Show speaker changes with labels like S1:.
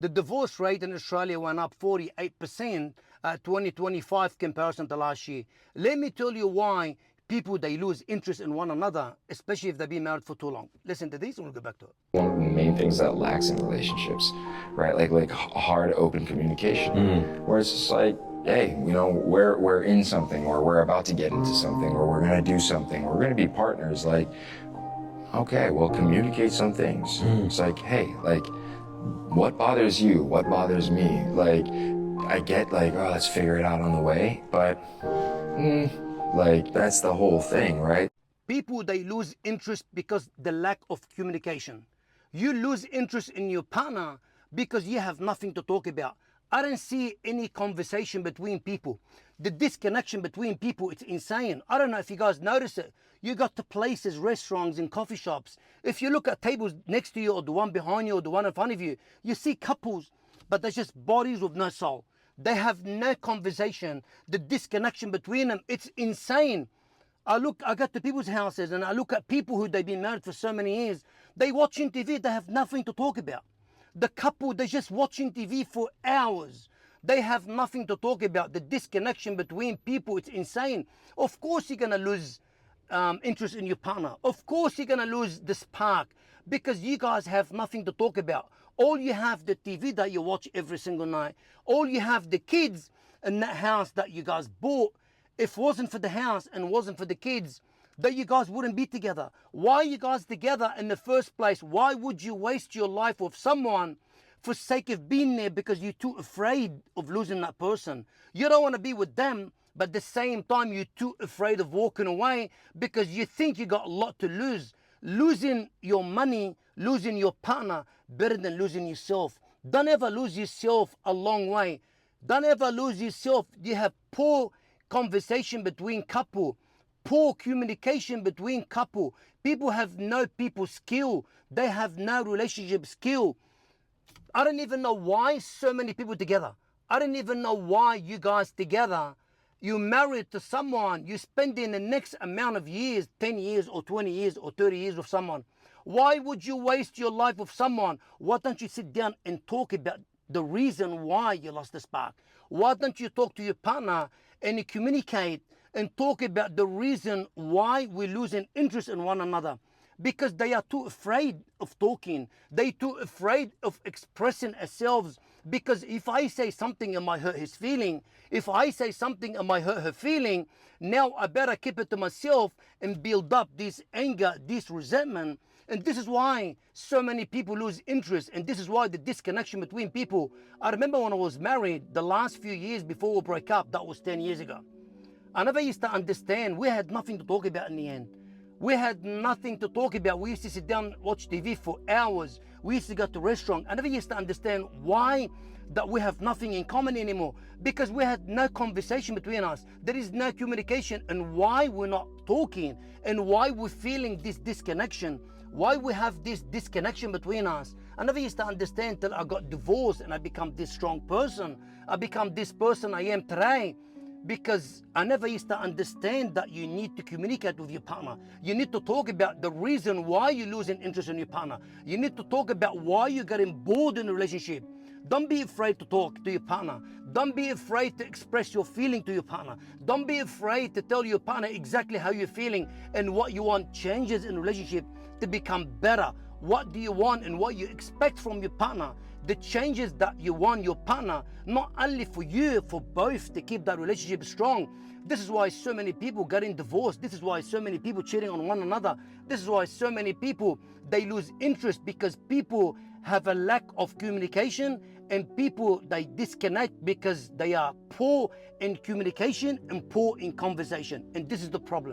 S1: The divorce rate in Australia went up 48% 2025 comparison to last year. Let me tell you why people, they lose interest in one another, especially if they've been married for too long. Listen to this and we'll go back to it.
S2: One of the main things that lacks in relationships, right? Like hard, open communication, where it's just like, hey, you know, we're in something, or we're about to get into something, or we're gonna do something, we're gonna be partners. Like, okay, well, communicate some things. It's like, hey, like, what bothers you? What bothers me? Like, I get like, oh, let's figure it out on the way, but like, that's the whole thing, right?
S1: People, they lose interest because the lack of communication. You lose interest in your partner because you have nothing to talk about. I don't see any conversation between people. The disconnection between people, it's insane. I don't know if you guys notice it. You got to places, restaurants and coffee shops. If you look at tables next to you or the one behind you or the one in front of you, you see couples, but they're just bodies with no soul. They have no conversation. The disconnection between them, it's insane. I go to people's houses and I look at people who they've been married for so many years. They watching TV, they have nothing to talk about. The couple, they're just watching TV for hours. They have nothing to talk about. The disconnection between people, it's insane. Of course you're going to lose interest in your partner. Of course you're going to lose the spark because you guys have nothing to talk about. All you have the TV that you watch every single night. All you have the kids in that house that you guys bought. If it wasn't for the house and wasn't for the kids, that you guys wouldn't be together. Why are you guys together in the first place? Why would you waste your life with someone for sake of being there because you're too afraid of losing that person? You don't want to be with them, but at the same time, you're too afraid of walking away because you think you got a lot to lose. Losing your money, losing your partner, better than losing yourself. Don't ever lose yourself a long way. Don't ever lose yourself. You have poor conversation between couple. Poor communication between couple. People have no people skill. They have no relationship skill. I don't even know why so many people together. I don't even know why you guys together. You married to someone, you spending the next amount of years, 10 years or 20 years or 30 years with someone. Why would you waste your life with someone? Why don't you sit down and talk about the reason why you lost the spark? Why don't you talk to your partner and you communicate and talk about the reason why we're losing interest in one another? Because they are too afraid of talking. They're too afraid of expressing ourselves. Because if I say something it might hurt his feeling, if I say something it might hurt her feeling, now I better keep it to myself and build up this anger, this resentment. And this is why so many people lose interest, and this is why the disconnection between people. I remember when I was married, the last few years before we broke up, that was 10 years ago. I never used to understand. We had nothing to talk about in the end. We had nothing to talk about. We used to sit down, watch TV for hours. We used to go to restaurants. I never used to understand why that we have nothing in common anymore. Because we had no conversation between us. There is no communication, and why we're not talking, and why we're feeling this disconnection. Why we have this disconnection between us. I never used to understand till I got divorced and I become this strong person. I become this person I am today. Because I never used to understand that you need to communicate with your partner. You need to talk about the reason why you're losing interest in your partner. You need to talk about why you're getting bored in a relationship. Don't be afraid to talk to your partner. Don't be afraid to express your feeling to your partner. Don't be afraid to tell your partner exactly how you're feeling and what you want changes in a relationship to become better. What do you want and what you expect from your partner? The changes that you want your partner, not only for you, for both, to keep that relationship strong. This is why so many people getting divorced. This is why so many people cheating on one another. This is why so many people, they lose interest because people have a lack of communication, and people, they disconnect because they are poor in communication and poor in conversation. And this is the problem.